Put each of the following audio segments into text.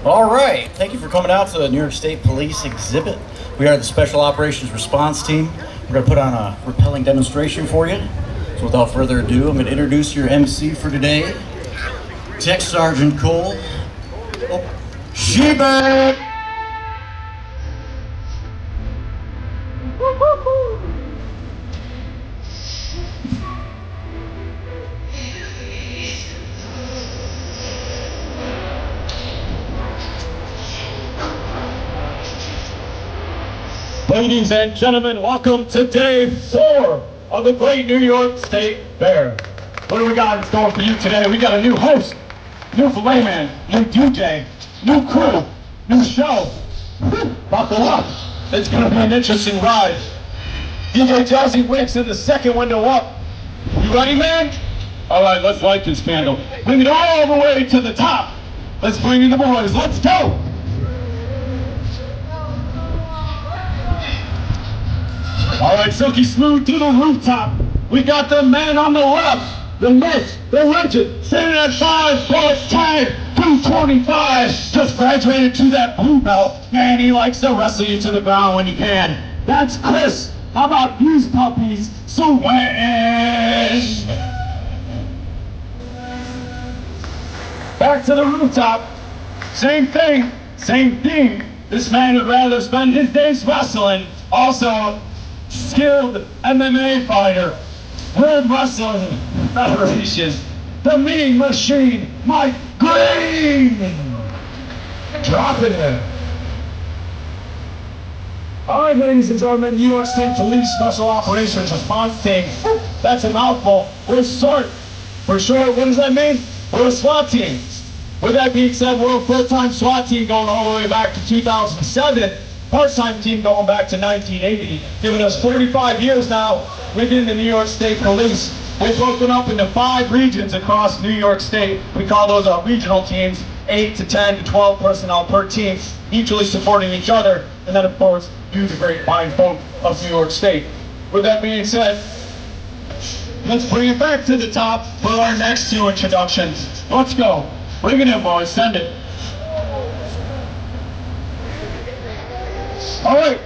All right, thank you for coming out to the New York State Police exhibit. We are the Special Operations Response Team. We're going to put on a rappelling demonstration for you. So without further ado, I'm going to introduce your MC for today, Tech Sergeant Cole Sheba. Ladies and gentlemen, welcome to day 4 of the Great New York State Fair. What do we got in store for you today? We got a new host, new filet man, new DJ, new crew, new show. Buckle up. It's going to be an interesting ride. DJ Jazzy Wicks in the second window up. You ready, man? All right, let's light this candle. Bring it all the way to the top. Let's bring in the boys. Let's go. All right, Silky Smooth to the rooftop. We got the man on the left, the myth, the legend, standing at 5'10", 225. Just graduated to that blue belt. Man, he likes to wrestle you to the ground when he can. That's Chris. How about these puppies sweating? Back to the rooftop. Same thing, same thing. This man would rather spend his days wrestling. Also, skilled MMA fighter, World Wrestling Federation, the Mean Machine, Mike Green. Dropping it. All right, ladies and gentlemen, New York State Police Special Operations Response Team. That's a mouthful. We're short. For short, what does that mean? We're a SWAT team. With that being said, we're a full-time SWAT team going all the way back to 2007. Part-time team going back to 1980, giving us 45 years now within the New York State Police. We've broken up into 5 regions across New York State. We call those our regional teams, 8 to 10 to 12 personnel per team, mutually supporting each other, and then of course, you the great fine folk of New York State. With that being said, let's bring it back to the top for our next 2 introductions. Let's go. Bring it in, boys. Send it. All right,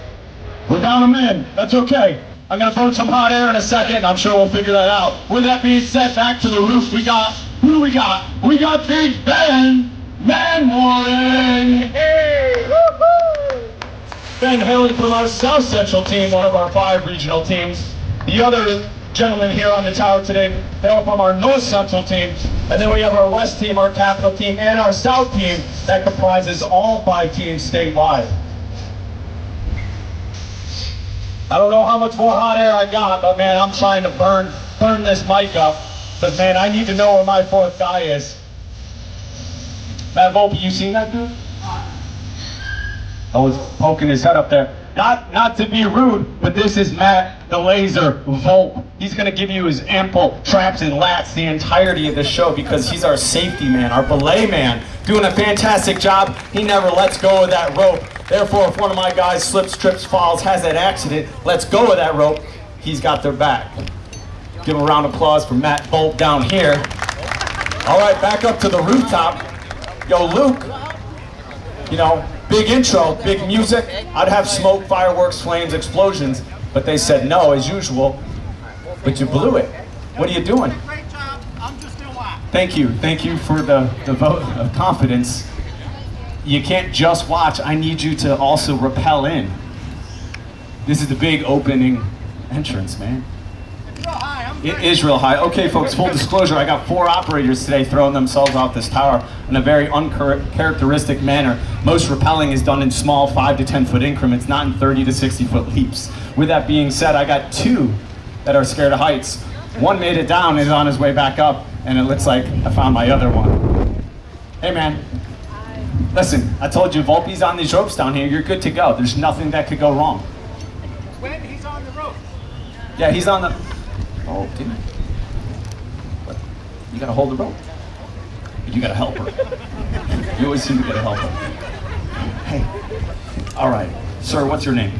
we're down a man. That's okay. I'm gonna burn some hot air in a second. I'm sure we'll figure that out. With that being said, back to the roof. We got, who do we got? We got Big Ben Warren. Hey, woo-hoo! Ben hailing from our South Central team, one of our 5 regional teams. The other gentlemen here on the tower today, they're from our North Central team. And then we have our West team, our Capital team, and our South team that comprises all 5 teams statewide. I don't know how much more hot air I got, but man, I'm trying to burn this mic up. But man, I need to know where my 4th guy is. Matt Volpe, you seen that dude? I was poking his head up there. Not to be rude, but this is Matt the Laser Volpe. He's gonna give you his ample traps and lats the entirety of the show because he's our safety man, our belay man, doing a fantastic job. He never lets go of that rope. Therefore, if one of my guys slips, trips, falls, has that accident, lets go of that rope, he's got their back. Give a round of applause for Matt Volpe down here. All right, back up to the rooftop. Yo, Luke, you know, big intro, big music. I'd have smoke, fireworks, flames, explosions, but they said no, as usual. But you blew it. What are you doing? Great job. I'm just gonna watch. Thank you for the vote of confidence. You can't just watch, I need you to also rappel in. This is the big opening entrance, man. It's real high. It is real high. Okay, folks, full disclosure, I got 4 operators today throwing themselves off this tower in a very uncharacteristic manner. Most rappelling is done in small 5 to 10 foot increments, not in 30 to 60 foot leaps. With that being said, I got 2 that are scared of heights. One made it down and is on his way back up, and it looks like I found my other one. Hey, man. Listen, I told you, Volpe's on these ropes down here. You're good to go. There's nothing that could go wrong. When he's on the rope. Yeah, he's on the... Oh, dude. What? You gotta hold the rope. You gotta help her. You always seem to get a helper. Hey. All right. Sir, what's your name?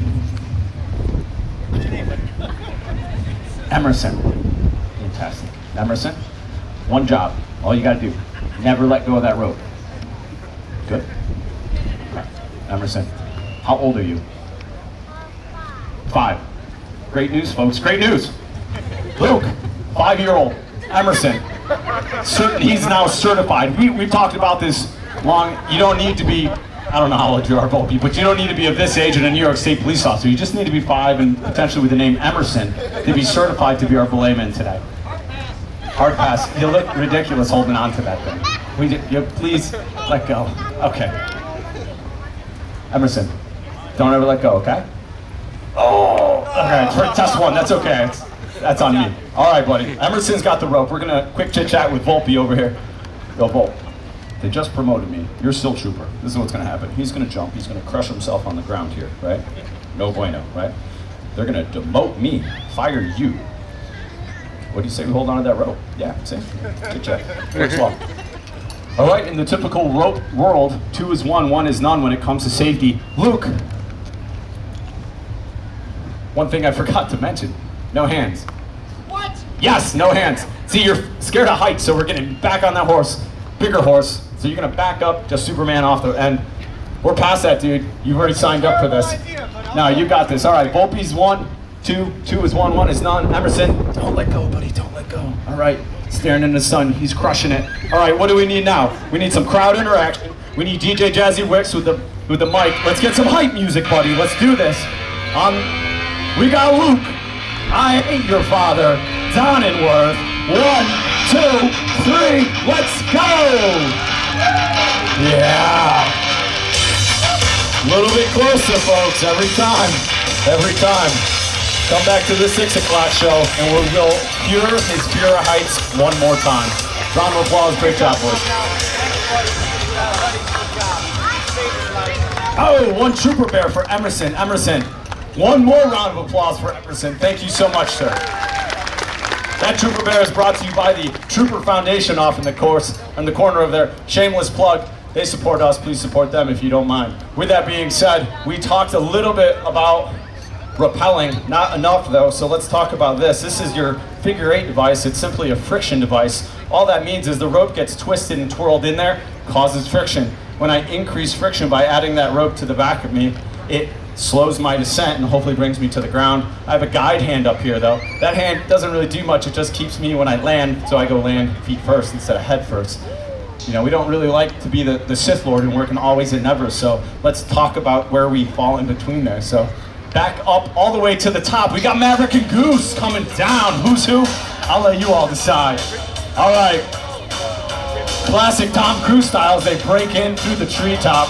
Emerson. Fantastic. Emerson, one job. All you gotta do. Never let go of that rope. Good. Emerson, how old are you? 5. Great news, folks. Great news. Luke, 5-year-old Emerson. He's now certified. We've talked about this long. You don't need to be, I don't know how old you are, Volpe, but you don't need to be of this age and a New York State police officer. You just need to be 5 and potentially with the name Emerson to be certified to be our belayman today. Hard pass. You look ridiculous holding on to that thing. Please let go. Okay. Emerson, don't ever let go, okay? Oh, okay, for test 1, that's okay. That's on me. All right, buddy. Emerson's got the rope. We're gonna quick chit chat with Volpe over here. Yo, Volpe, they just promoted me. You're still trooper. This is what's gonna happen. He's gonna jump. He's gonna crush himself on the ground here, right? No bueno, right? They're gonna demote me, fire you. What do you say we hold on to that rope? Yeah, see? Chit chat. Works well. All right, in the typical rope world, 2 is 1, 1 is none when it comes to safety. Luke, one thing I forgot to mention, no hands. What? Yes, no hands. See, you're scared of heights, so we're getting back on that horse, bigger horse. So you're gonna back up, just Superman off the end. We're past that, dude. You've already signed up for this. No, you got this. All right, Volpe's 1, 2, 2 is 1, 1 is none. Emerson, don't let go, buddy, don't let go. All right, staring in the sun, he's crushing it. All right, what do we need now? We need some crowd interaction. We need DJ Jazzy Wicks with the mic. Let's get some hype music, buddy. Let's do this. We got Luke, I Ain't Your Father, Donenworth. 1, 2, 3, let's go! Yeah. A little bit closer, folks, every time. Come back to the 6 o'clock show and we'll cure his pure heights one more time. Round of applause, great job, boys. Oh, 1 trooper bear for Emerson. Emerson, 1 more round of applause for Emerson. Thank you so much, sir. That trooper bear is brought to you by the Trooper Foundation off in the corner of there. Shameless plug. They support us. Please support them if you don't mind. With that being said, we talked a little bit about rappelling, not enough though, so let's talk about this. This is your figure 8 device. It's simply a friction device. All that means is the rope gets twisted and twirled in there, causes friction. When I increase friction by adding that rope to the back of me, it slows my descent and hopefully brings me to the ground. I have a guide hand up here though. That hand doesn't really do much, it just keeps me when I land, so I go land feet first instead of head first. You know, we don't really like to be the Sith Lord and working always and never, so let's talk about where we fall in between there. So back up all the way to the top. We got Maverick and Goose coming down. Who's who? I'll let you all decide. All right. Classic Tom Cruise style as they break in through the treetop.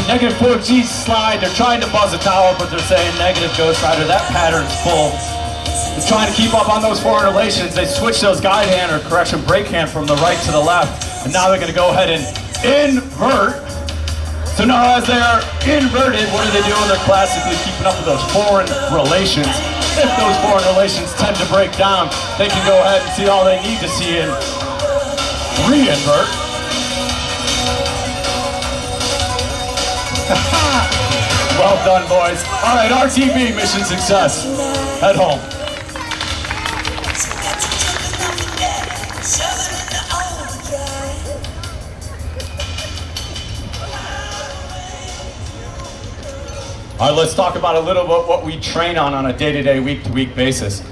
Negative 4G slide. They're trying to buzz a tower, but they're saying negative Ghost Rider. That pattern's full. They're trying to keep up on those foreign relations. They switch those guide hand or correction brake hand from the right to the left. And now they're going to go ahead and invert. So now as they're inverted, what are they doing? They're classically keeping up with those foreign relations. If those foreign relations tend to break down, they can go ahead and see all they need to see and re-invert. Well done, boys. All right, RTB, mission success. Head home. All right, let's talk about a little bit what we train on a day-to-day, week-to-week basis.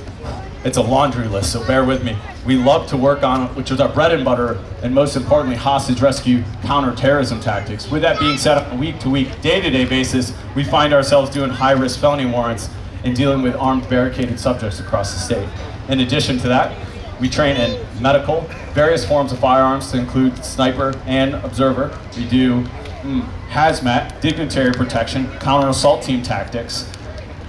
It's a laundry list, so bear with me. We love to work on, which is our bread and butter, and most importantly, hostage rescue, counterterrorism tactics. With that being said, on a week-to-week, day-to-day basis, we find ourselves doing high-risk felony warrants and dealing with armed barricaded subjects across the state. In addition to that, we train in medical, various forms of firearms to include sniper and observer. We do hazmat, dignitary protection, counter-assault team tactics.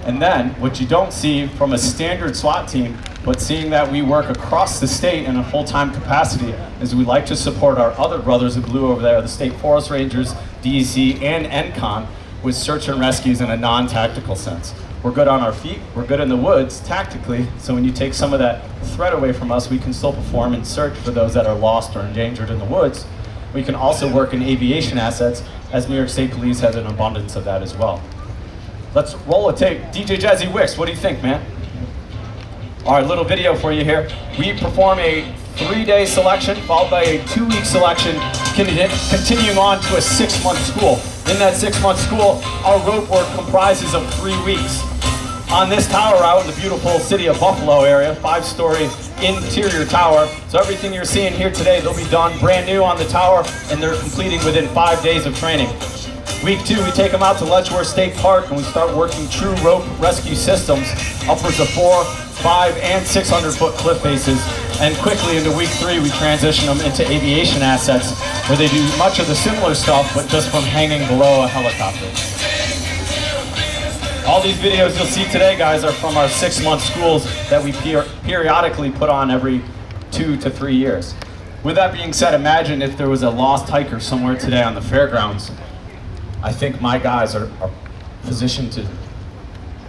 And then, what you don't see from a standard SWAT team, but seeing that we work across the state in a full-time capacity, is we like to support our other brothers in blue over there, the State Forest Rangers, DEC, and NCON, with search and rescues in a non-tactical sense. We're good on our feet, we're good in the woods, tactically, so when you take some of that threat away from us, we can still perform and search for those that are lost or endangered in the woods. We can also work in aviation assets, as New York State Police has an abundance of that as well. Let's roll a tape. DJ Jazzy Wicks, what do you think, man? All right, little video for you here. We perform a 3-day selection, followed by a 2-week selection, continuing on to a 6-month school. In that 6-month school, our rope work comprises of 3 weeks. On this tower out in the beautiful city of Buffalo area, 5-story interior tower. So everything you're seeing here today, they'll be done brand new on the tower, and they're completing within 5 days of training. Week 2, we take them out to Letchworth State Park and we start working true rope rescue systems, upwards of 4, 5, and 600-foot cliff faces. And quickly into week 3, we transition them into aviation assets, where they do much of the similar stuff, but just from hanging below a helicopter. All these videos you'll see today, guys, are from our 6-month schools that we periodically put on every 2 to 3 years. With that being said, imagine if there was a lost hiker somewhere today on the fairgrounds. I think my guys are positioned to,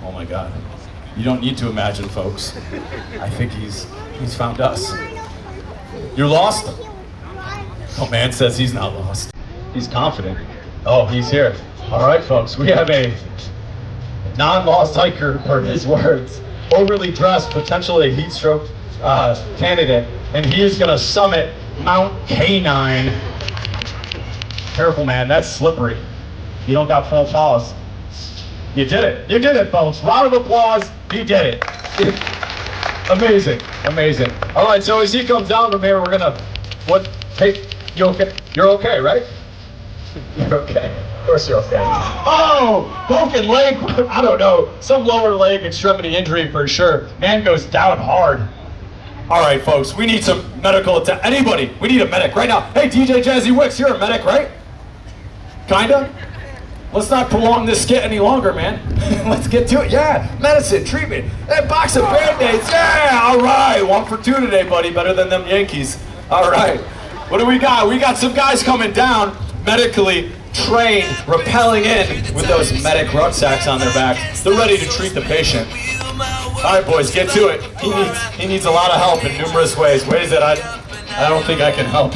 oh my God. You don't need to imagine, folks. I think he's found us. You're lost? Oh, man says he's not lost. He's confident. Oh, he's here. All right, folks, we have a non-lost hiker, for his words, overly dressed, potentially a heat stroke candidate, and he is gonna summit Mount K9. Careful, man, that's slippery. You don't got full pause. You did it. You did it, folks. Round of applause. You did it. Amazing. Amazing. All right, so as he comes down from here, we're gonna, hey, you okay? You're okay, right? You're okay. Of course you're okay. Oh, broken leg. I don't know. Some lower leg extremity injury for sure. Man goes down hard. All right, folks, we need some medical attention. Anybody, we need a medic right now. Hey, DJ Jazzy Wicks, you're a medic, right? Kinda? Let's not prolong this skit any longer, man. Let's get to it. Yeah, medicine, treatment, hey, box of Band-Aids. Yeah, all right. 1 for 2 today, buddy. Better than them Yankees. All right. What do we got? We got some guys coming down, medically trained, rappelling in with those medic rucksacks on their back. They're ready to treat the patient. All right, boys, get to it. He needs a lot of help in numerous ways that I don't think I can help.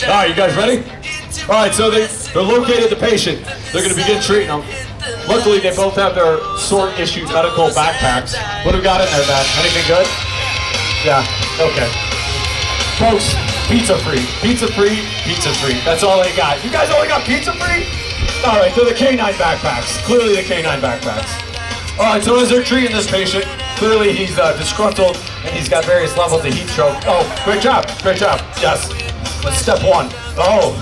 All right, you guys ready? All right, so they're located the patient. They're going to begin treating them. Luckily, they both have their sword-issued medical backpacks. What do we got in there, man? Anything good? Yeah, okay. Folks, pizza free. Pizza free, pizza free. That's all they got. You guys only got pizza free? All right, so the K9 backpacks. Clearly the K9 backpacks. All right, so as they're treating this patient, clearly he's disgruntled and he's got various levels of heat stroke. Oh, great job, great job. Yes. That's step 1. Oh.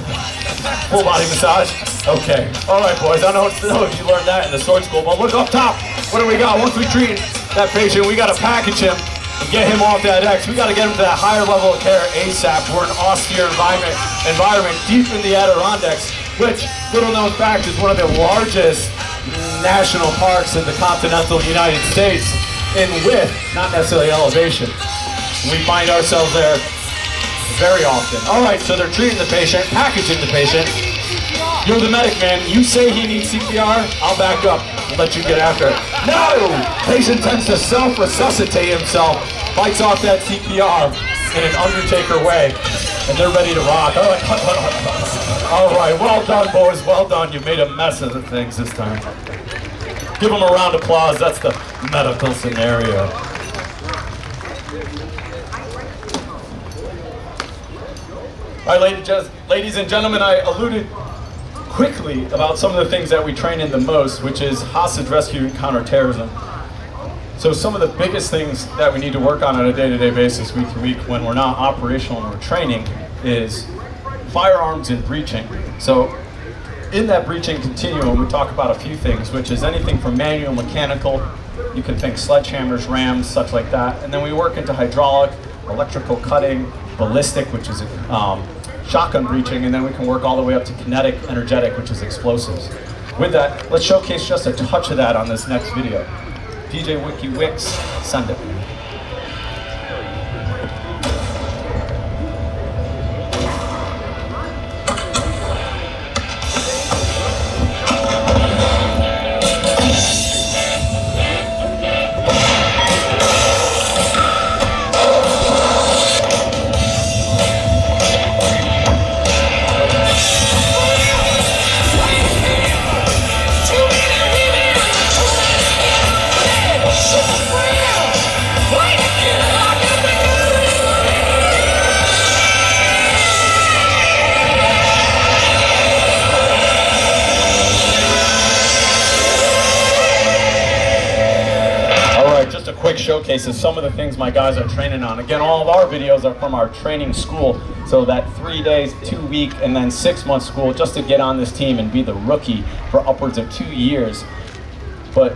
Full body massage. Okay. All right, boys. I don't know if you learned that in the sword school, but look up top. What do we got? Once we treat that patient, we got to package him and get him off that X. We got to get him to that higher level of care ASAP. We're in an austere environment deep in the Adirondacks, which, little known fact, is one of the largest national parks in the continental United States in width, not necessarily elevation. We find ourselves there very often. All right, so they're treating the patient, packaging the patient. You're the medic, man. You say he needs CPR, I'll back up and let you get after it. No! Patient tends to self-resuscitate himself, bites off that CPR in an Undertaker way, and they're ready to rock. All right, well done, boys. Well done. You made a mess of the things this time. Give them a round of applause. That's the medical scenario. All right, ladies and gentlemen, I alluded quickly about some of the things that we train in the most, which is hostage rescue and counterterrorism. So some of the biggest things that we need to work on a day-to-day basis, week to week, when we're not operational and we're training, is firearms and breaching. So in that breaching continuum, we talk about a few things, which is anything from manual, mechanical, you can think sledgehammers, rams, such like that, and then we work into hydraulic, electrical cutting, ballistic, which is shotgun breaching, and then we can work all the way up to kinetic, energetic, which is explosives. With that, let's showcase just a touch of that on this next video. DJ Wiki Wicks, send it. showcase of some of the things my guys are training on. Again, all of our videos are from our training school. So that 3 days, 2 week, and then 6 month school just to get on this team and be the rookie for upwards of 2 years. But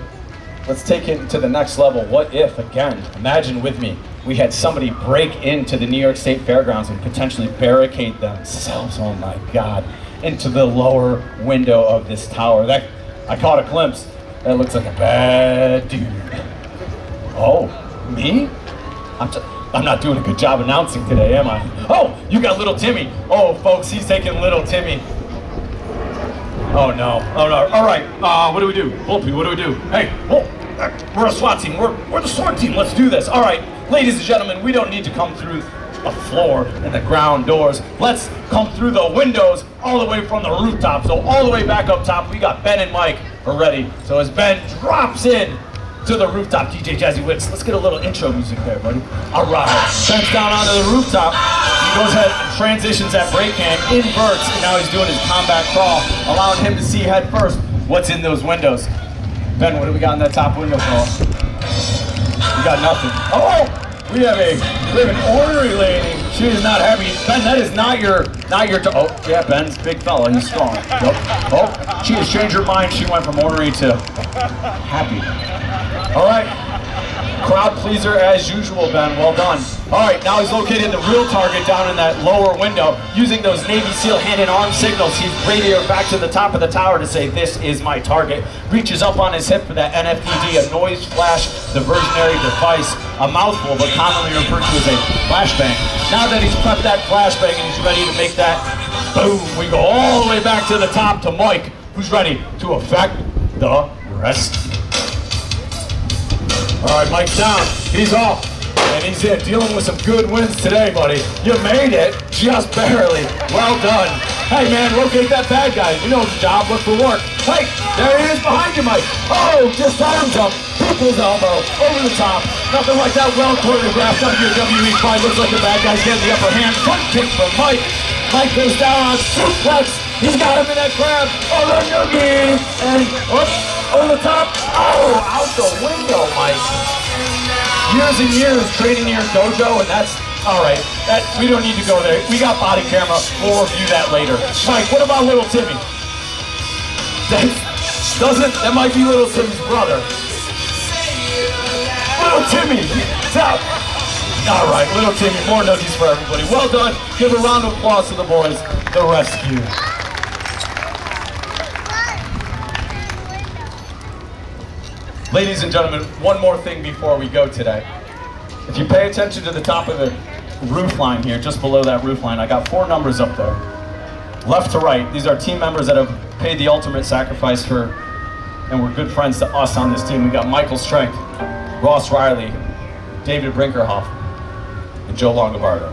let's take it to the next level. What if, again, imagine with me, we had somebody break into the New York State Fairgrounds and potentially barricade themselves, oh my God, into the lower window of this tower. That, I caught a glimpse. That looks like a bad dude. Oh, me? I'm not doing a good job announcing today, am I? Oh, you got little Timmy. Oh, folks, he's taking little Timmy. Oh no, oh no. All right, what do we do? Volpe, what do we do? Hey, whoa, we're a SWAT team. We're the SWAT team. Let's do this. All right, ladies and gentlemen, we don't need to come through a floor and the ground doors. Let's come through the windows all the way from the rooftop. So all the way back up top, we got Ben and Mike are ready. So as Ben drops in to the rooftop, DJ Jazzy Witz, let's get a little intro music there, buddy. All right, Ben's down onto the rooftop. He goes ahead and transitions that brake hand, inverts, and now he's doing his combat crawl, allowing him to see head first what's in those windows. Ben, what do we got in that top window, Paul? We got nothing. Oh, we have an ornery lady. She is not happy. Ben, that is not your, oh, yeah, Ben's a big fella, he's strong. Nope. Oh, she has changed her mind. She went from ornery to happy. All right, crowd pleaser as usual, Ben, well done. All right, now he's located the real target down in that lower window. Using those Navy SEAL hand and arm signals, he's radioed back to the top of the tower to say, this is my target. Reaches up on his hip for that NFDD, a noise flash diversionary device, a mouthful, but commonly referred to as a flashbang. Now that he's prepped that flashbang and he's ready to make that boom, we go all the way back to the top to Mike, who's ready to effect the rest. All right, Mike's down, he's off, and he's in, dealing with some good wins today, buddy. You made it, just barely. Well done. Hey man, locate that bad guy. You know the job, look for work. Hey, there he is behind you, Mike. Oh, just arms up, people's elbow, over the top. Nothing like that well choreographed WWE fight. Looks like the bad guy's getting the upper hand. Front kick from Mike. Mike goes down on suplex. He's got him in that grab. Oh, the noogie. And over the top. Oh, out the window, Mike. Years and years training in your dojo, and that's all right. We don't need to go there. We got body camera. We'll review that later. Mike, what about little Timmy? That might be little Timmy's brother. Little Timmy, stop. All right, little Timmy, more nuggies for everybody. Well done. Give a round of applause to the boys, the rescue. Ladies and gentlemen, one more thing before we go today. If you pay attention to the top of the roof line here, just below that roof line, I got 4 numbers up there. Left to right, these are team members that have paid the ultimate sacrifice for, and were good friends to us on this team. We got Michael Strength, Ross Riley, David Brinkerhoff, and Joe Longobardo.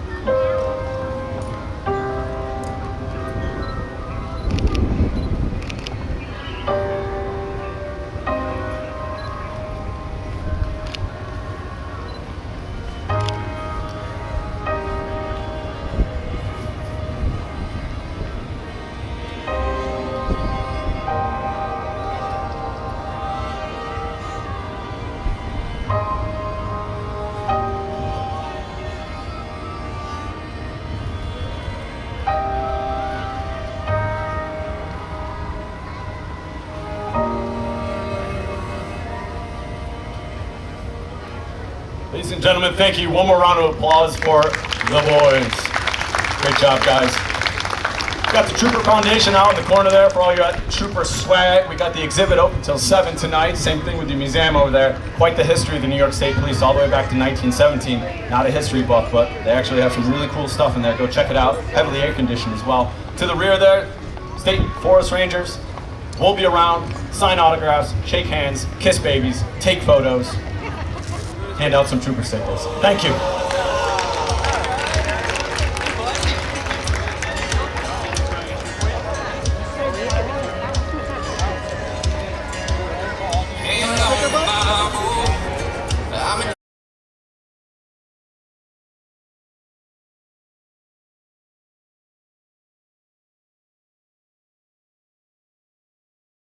Ladies and gentlemen, thank you. One more round of applause for the boys. Great job, guys. We got the Trooper Foundation out in the corner there for all your Trooper swag. We got the exhibit open until 7 tonight. Same thing with the museum over there. Quite the history of the New York State Police all the way back to 1917. Not a history buff, but they actually have some really cool stuff in there. Go check it out. Heavily air conditioned as well. To the rear there, State Forest Rangers. We'll be around, sign autographs, shake hands, kiss babies, take photos, hand out some Trooper stickers. Thank you.